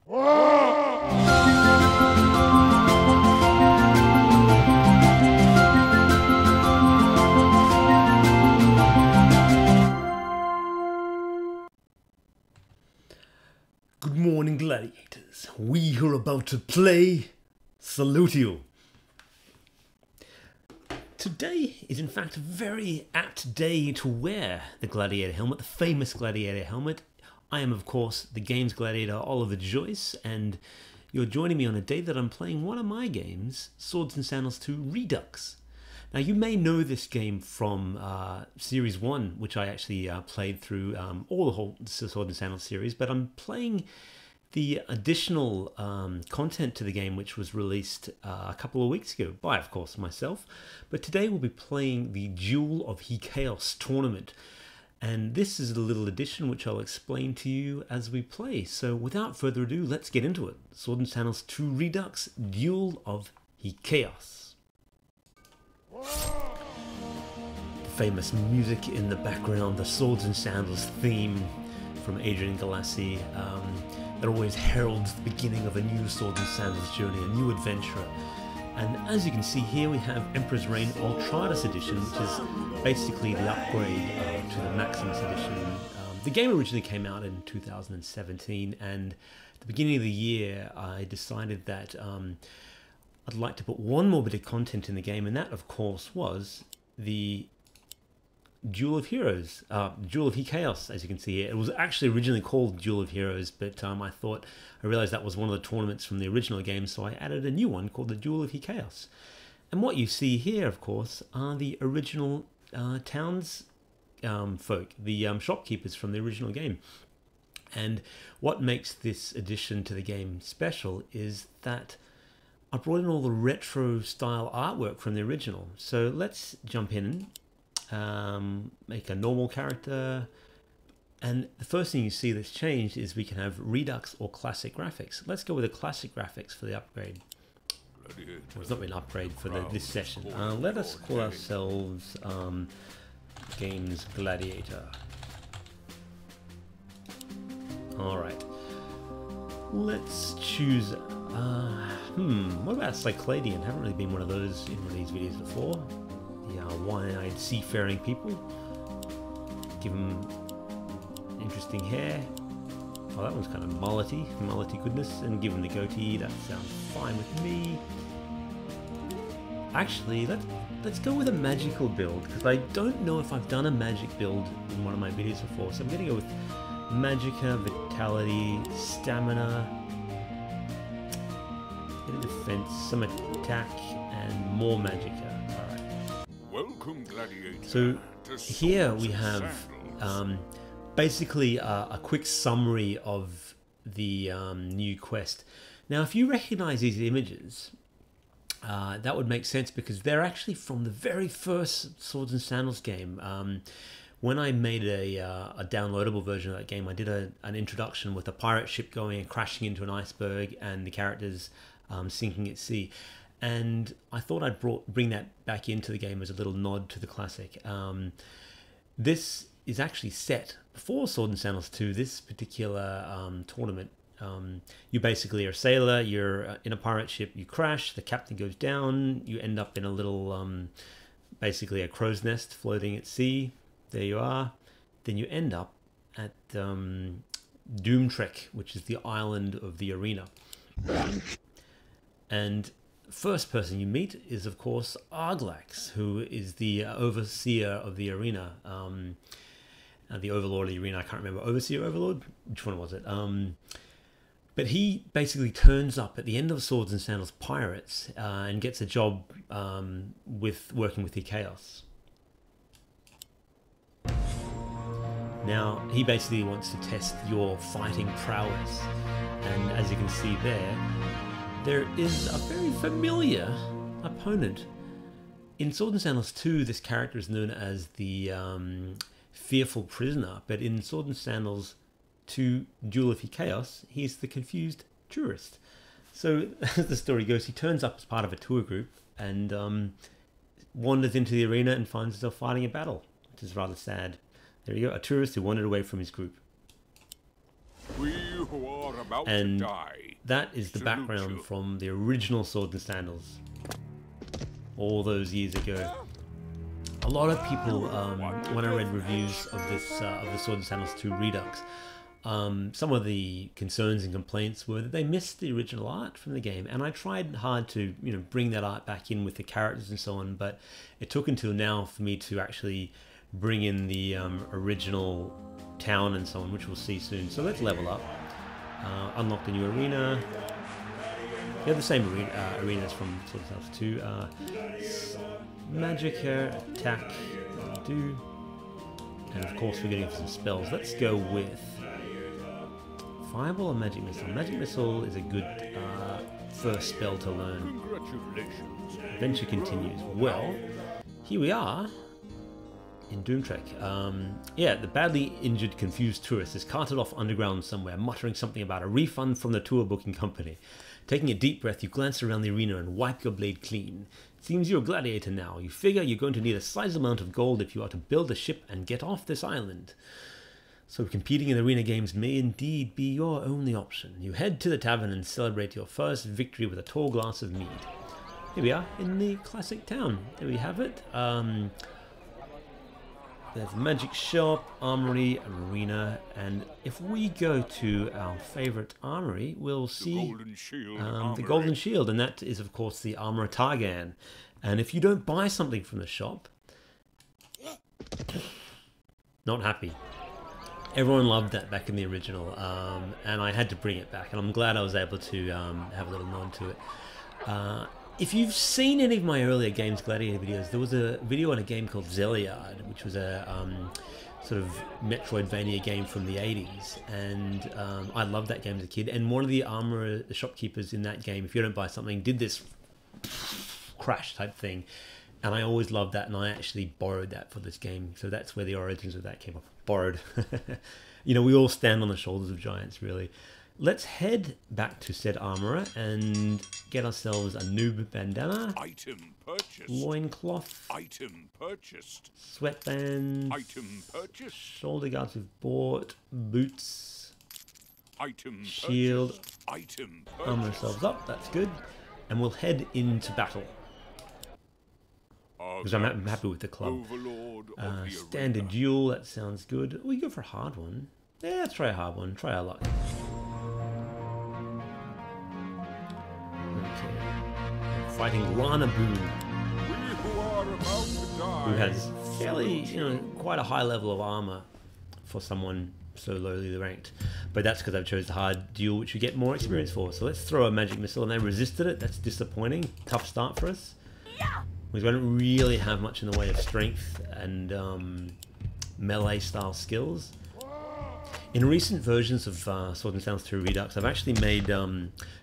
Good morning, gladiators. We are about to play Salute You. Today is in fact a very apt day to wear the Gladiator helmet, the famous Gladiator helmet. I am, of course, the game's Gladiator, Oliver Joyce, and you're joining me on a day that I'm playing one of my games, Swords and Sandals 2 Redux. Now, you may know this game from Series 1, which I actually played through all the whole Swords and Sandals series, but I'm playing the additional content to the game, which was released a couple of weeks ago by, of course, myself. But today we'll be playing the Duel of HeChaos tournament. And this is a little addition which I'll explain to you as we play. So without further ado, let's get into it. Swords and Sandals 2 Redux, Duel of HeChaos. The famous music in the background, the Swords and Sandals theme from Adrian Galassi, that always heralds the beginning of a new Swords and Sandals journey, a new adventure. And as you can see here, we have Emperor's Reign Ultratus Edition, which is basically the upgrade to the Maximus Edition. The game originally came out in 2017, and at the beginning of the year I decided that I'd like to put one more bit of content in the game, and that, of course, was the Duel of Heroes, Duel of HeChaos, as you can see here. It was actually originally called Duel of Heroes, but I realized that was one of the tournaments from the original game, so I added a new one called the Duel of HeChaos. And what you see here, of course, are the original townsfolk, the shopkeepers from the original game. And what makes this addition to the game special is that I brought in all the retro style artwork from the original. So let's jump in, make a normal character, and the first thing you see that's changed is we can have Redux or classic graphics. Let's go with the classic graphics for the upgrade. Well, it's not been an upgrade for this session. Let us call ourselves Games Gladiator. Alright. Let's choose what about Cycladian? Haven't really been one of those in one of these videos before. The one-eyed seafaring people. Give them interesting hair. Oh, that one's kind of mullety goodness. And give them the goatee. That sounds fine with me. Actually, let's go with a magical build, because I don't know if I've done a magic build in one of my videos before. So I'm going to go with Magicka, Vitality, Stamina, bit of defense, some attack, and more Magicka. Alright. Welcome, Gladiator. So here we have basically a quick summary of the new quest. Now, if you recognize these images, that would make sense, because they're actually from the very first Swords and Sandals game. When I made a downloadable version of that game, I did an introduction with a pirate ship going and crashing into an iceberg and the characters sinking at sea. And I thought I'd bring that back into the game as a little nod to the classic. This is actually set before Swords and Sandals 2, this particular tournament. You basically are a sailor, you're in a pirate ship, you crash, the captain goes down, you end up in a little, basically a crow's nest floating at sea. There you are. Then you end up at Doomtrek, which is the island of the arena. And first person you meet is, of course, Arglax, who is the overseer of the arena. The overlord of the arena, I can't remember. Overseer, overlord? Which one was it? But he basically turns up at the end of Swords and Sandals Pirates and gets a job with working with HeChaos. Now, he basically wants to test your fighting prowess. And as you can see there is a very familiar opponent. In Swords and Sandals 2, this character is known as the Fearful Prisoner, but in Swords and Sandals 2 Duel of HeChaos, he's the Confused Tourist. So, as the story goes, he turns up as part of a tour group and wanders into the arena and finds himself fighting a battle, which is rather sad. There you go, a tourist who wandered away from his group. We who are about And to die. that is the salute background you. from the original Swords and Sandals, all those years ago. A lot of people, when I read reviews of this, of the Swords and Sandals 2 Redux, some of the concerns and complaints were that they missed the original art from the game, and I tried hard to, you know, bring that art back in with the characters and so on, but it took until now for me to actually bring in the original town and so on, which we'll see soon. So let's level up, unlock the new arena. They're the same arenas from Swords and Sandals 2. Magic attack, do, and of course we're getting some spells. Let's go with Fireball or Magic Missile. Magic Missile is a good first spell to learn. Congratulations. Adventure continues. Well, here we are in Doomtrek. Yeah, the badly injured, confused tourist is carted off underground somewhere, muttering something about a refund from the tour booking company. Taking a deep breath, you glance around the arena and wipe your blade clean. Seems you're a gladiator now. You figure you're going to need a sizable amount of gold if you are to build a ship and get off this island. So competing in arena games may indeed be your only option. You head to the tavern and celebrate your first victory with a tall glass of mead. Here we are in the classic town. There we have it. There's a magic shop, armory, arena, and if we go to our favorite armory, we'll see the golden shield, and that is of course the armor Targan. And if you don't buy something from the shop, not happy. Everyone loved that back in the original, and I had to bring it back, and I'm glad I was able to have a little nod to it. If you've seen any of my earlier games, Gladiator videos, there was a video on a game called Zeliard, which was a sort of Metroidvania game from the 80s, and I loved that game as a kid. And one of the shopkeepers in that game, if you don't buy something, did this crash type thing, and I always loved that, and I actually borrowed that for this game. So that's where the origins of that came up. Borrowed. You know, we all stand on the shoulders of giants, really. Let's head back to said armorer and get ourselves a noob bandana. Item purchased. Loincloth. Item purchased. Sweatbands. Item purchased. Shoulder guards we've bought. Boots. Item Shield. purchased. Item purchased. Armor ourselves up, that's good. And we'll head into battle. Because I'm happy with the club. Overlord of the Standard arena. duel, that sounds good. We go for a hard one. Yeah, let's try a hard one. Try our luck. Okay. Fighting Lana Boone, We who are about to die. who has fairly, you know, quite a high level of armor for someone so lowly ranked. But that's because I've chose the hard duel, which you get more experience for. So let's throw a magic missile, and they resisted it. That's disappointing. Tough start for us. We don't really have much in the way of strength and melee style skills. In recent versions of Swords and Sandals 2 Redux, I've actually made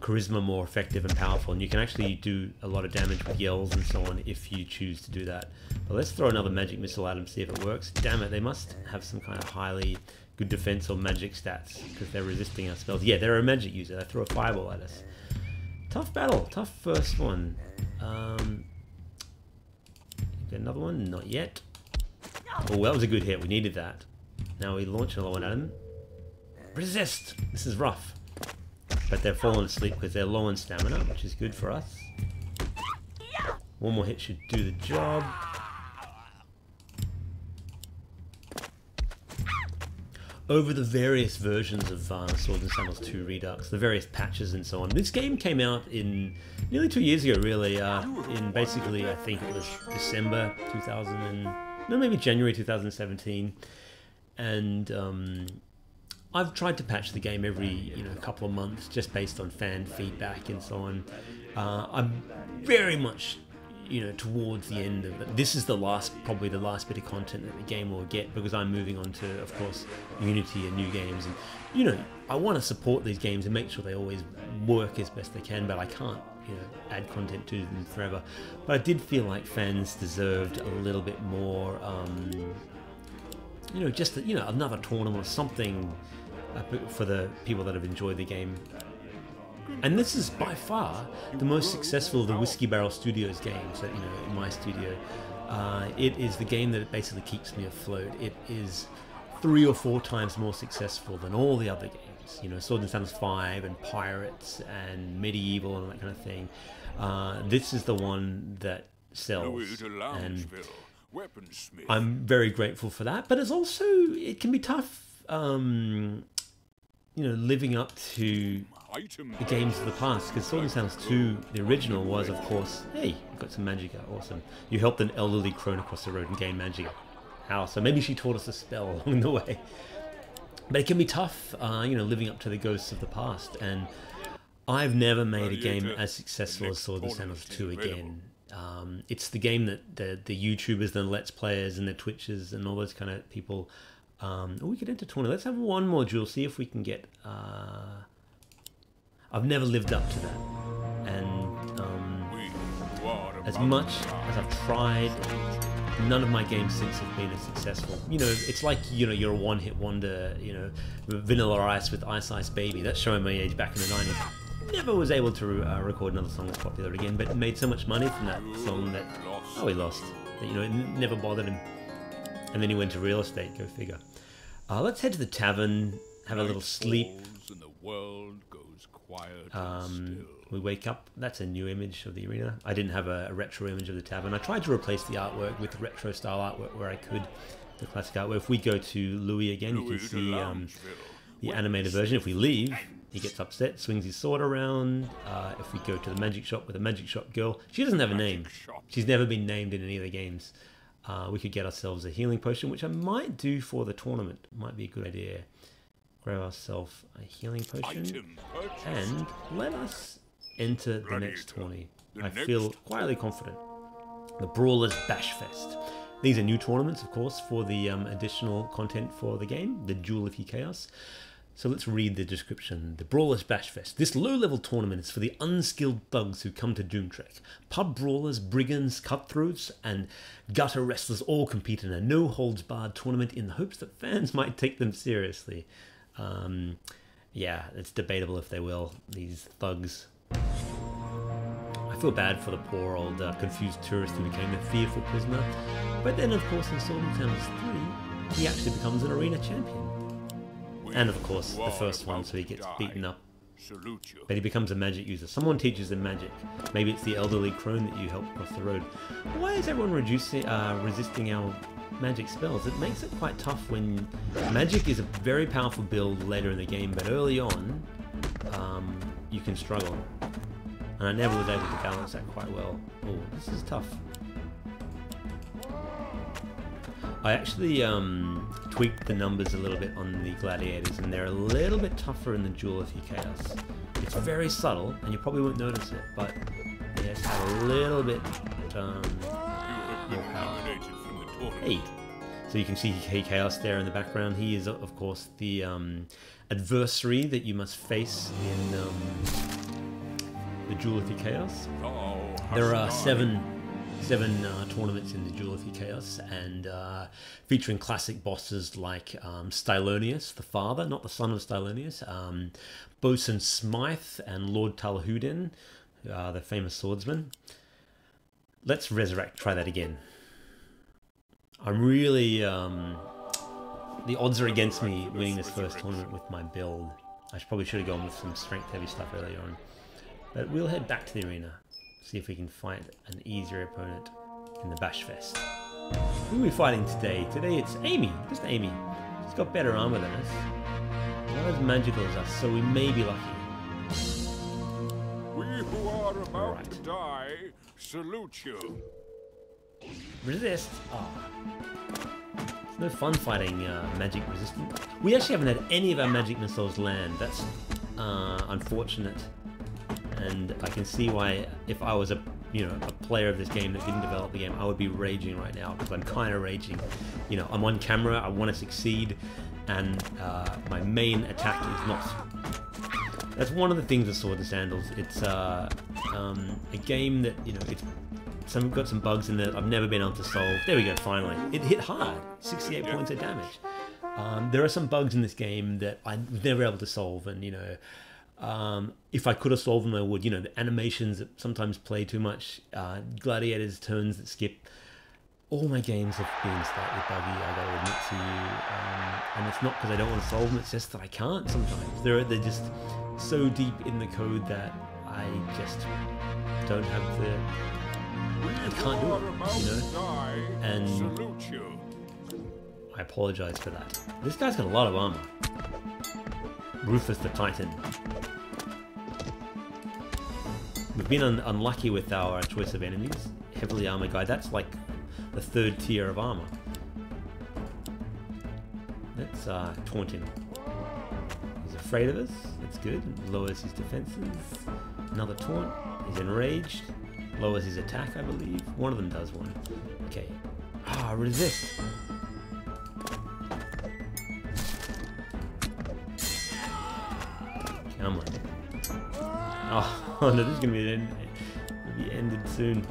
charisma more effective and powerful, and you can actually do a lot of damage with yells and so on if you choose to do that. But let's throw another magic missile at them, see if it works. Damn it, they must have some kind of highly good defense or magic stats because they're resisting our spells. Yeah, they're a magic user. They throw a fireball at us. Tough battle, tough first one. Get another one? Not yet. Oh, that was a good hit. We needed that. Now we launch another one at him. Resist! This is rough. But they're falling asleep because they're low on stamina, which is good for us. One more hit should do the job. Over the various versions of Swords and Sandals 2 Redux, the various patches and so on. This game came out in nearly 2 years ago, really. In basically, I think it was December 2000 and... No, maybe January 2017. And I've tried to patch the game every couple of months, just based on fan feedback and so on. I'm very much towards the end of it. This is probably the last bit of content that the game will get, because I'm moving on to, of course, Unity and new games. And I want to support these games and make sure they always work as best they can, but I can't add content to them forever. But I did feel like fans deserved a little bit more just another tournament or something for the people that have enjoyed the game. And this is by far the most successful of the Whiskey Barrel Studios games that, in my studio. It is the game that basically keeps me afloat. It is 3 or 4 times more successful than all the other games. games, you know, Swords and Sandals 5 and Pirates and Medieval and that kind of thing. This is the one that sells, and I'm very grateful for that. But it's also, it can be tough, you know, living up to the games of the past, because Swords and Sandals 2, the original, was of course, hey, you've got some Magicka, awesome. You helped an elderly crone across the road and gain Magicka. How? So maybe she taught us a spell along the way. But it can be tough, you know, living up to the ghosts of the past, and I've never made a game as successful as Swords and Sandals 2 again. It's the game that the YouTubers, the Let's Players and the Twitchers and all those kind of people, we could enter tournament. Let's have one more duel, see if we can get, I've never lived up to that, and as much as I've tried, none of my games since have been as successful. You know, it's like, you know, you're a one-hit wonder, you know, Vanilla Ice with Ice Ice Baby. That's showing my age back in the 90s. Never was able to record another song that's popular again, but made so much money from that song that, oh, he lost. You know, it never bothered him. And then he went to real estate, go figure. Let's head to the tavern, have a little sleep. And the world goes quiet We wake up. That's a new image of the arena. I didn't have a retro image of the tavern. I tried to replace the artwork with retro style artwork where I could, the classic artwork. If we go to Louis again, you can see the animated version. If we leave, he gets upset, swings his sword around. If we go to the magic shop with a magic shop girl, she doesn't have a name. She's never been named in any of the games. We could get ourselves a healing potion, which I might do for the tournament. Might be a good idea. Grab ourselves a healing potion and let us enter the next tourney. I feel quietly confident. The Brawlers Bash Fest. These are new tournaments, of course, for the additional content for the game, the Duel of HeChaos. So let's read the description. The Brawlers Bash Fest. This low-level tournament is for the unskilled thugs who come to Doomtrek. Pub brawlers, brigands, cutthroats, and gutter wrestlers all compete in a no-holds-barred tournament in the hopes that fans might take them seriously. Yeah, it's debatable if they will, these thugs. I feel bad for the poor old confused tourist who became a fearful prisoner. But then, of course, in Swords and Sandals 3, he actually becomes an arena champion. And of course, the first one, so he gets beaten up. But he becomes a magic user. Someone teaches him magic. Maybe it's the elderly crone that you helped cross the road. Why is everyone resisting our magic spells? It makes it quite tough when magic is a very powerful build later in the game, but early on, you can struggle. And I never was able to balance that quite well. Oh, this is tough. I actually tweaked the numbers a little bit on the Gladiators, and they're a little bit tougher in the Duel of HeChaos. It's very subtle, and you probably won't notice it, but they just have a little bit more power. Hey, so you can see HeChaos there in the background. He is, of course, the adversary that you must face in the Duel of HeChaos. There are seven tournaments in the Duel of HeChaos, and featuring classic bosses like Stylonius, the father, not the son of Stylonius, Bosun Smythe, and Lord Talhudin, the famous swordsman. Let's try that again. I'm really, the odds are against me winning this first tournament with my build. I probably should have gone with some strength heavy stuff earlier on. But we'll head back to the arena. See if we can find an easier opponent in the Bash Fest. Who are we fighting today? Today it's Amy, just Amy. She's got better armor than us. Not as magical as us, so we may be lucky. We who are about to die salute you. Resist. Oh. It's no fun fighting magic resistant. We actually haven't had any of our magic missiles land. That's unfortunate. And I can see why, if I was a player of this game that didn't develop the game, I would be raging right now, because I'm kind of raging. You know, I'm on camera, I want to succeed, and my main attack is not. That's one of the things of Swords and Sandals. It's a game that, you know, it's got some bugs in it I've never been able to solve. There we go, finally. It hit hard, 68 points of damage. There are some bugs in this game that I was never able to solve, and, you know, if I could have solved them, I would. You know, the animations that sometimes play too much, Gladiator's turns that skip, all my games have been slightly buggy, I gotta admit to you. And it's not because I don't want to solve them, it's just that I can't sometimes. They're just so deep in the code that I just don't have the... I can't do it, you know? And I apologize for that. This guy's got a lot of armor. Rufus the Titan. We've been unlucky with our choice of enemies. Heavily armored guy, that's like the 3rd tier of armor. Let's taunt him. He's afraid of us, that's good. Lowers his defenses. Another taunt, he's enraged. Lowers his attack, I believe. One of them does one. Okay. Ah, resist. Come on. Oh, no, this is going to be ended soon.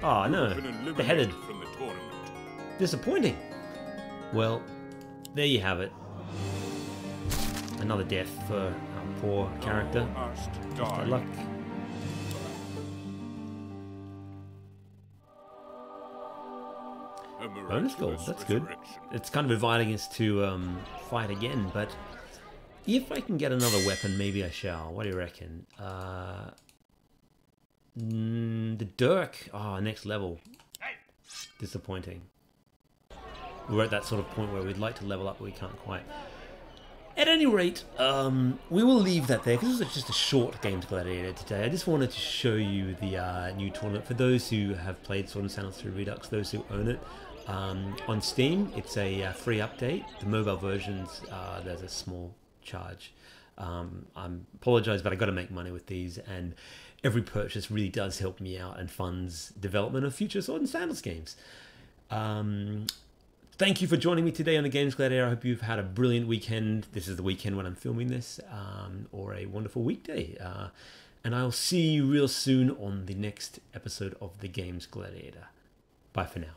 Oh, no. Beheaded. Disappointing. Well, there you have it. Another death for our poor character. Just bad luck. Bonus gold, that's good. It's kind of inviting us to fight again, but if I can get another weapon, maybe I shall. What do you reckon? The Dirk. Oh, next level. Disappointing. We're at that sort of point where we'd like to level up, but we can't quite. At any rate, we will leave that there, because this is just a short Games Gladiator today. I just wanted to show you the new tournament. For those who have played Swords and Sandals 2 Redux, those who own it, on Steam, it's a free update. The mobile versions, there's a small charge. I apologize, but I got to make money with these, and every purchase really does help me out and funds development of future Swords and Sandals games. Thank you for joining me today on the Games Gladiator. I hope you've had a brilliant weekend. This is the weekend when I'm filming this, or a wonderful weekday. And I'll see you real soon on the next episode of the Games Gladiator. Bye for now.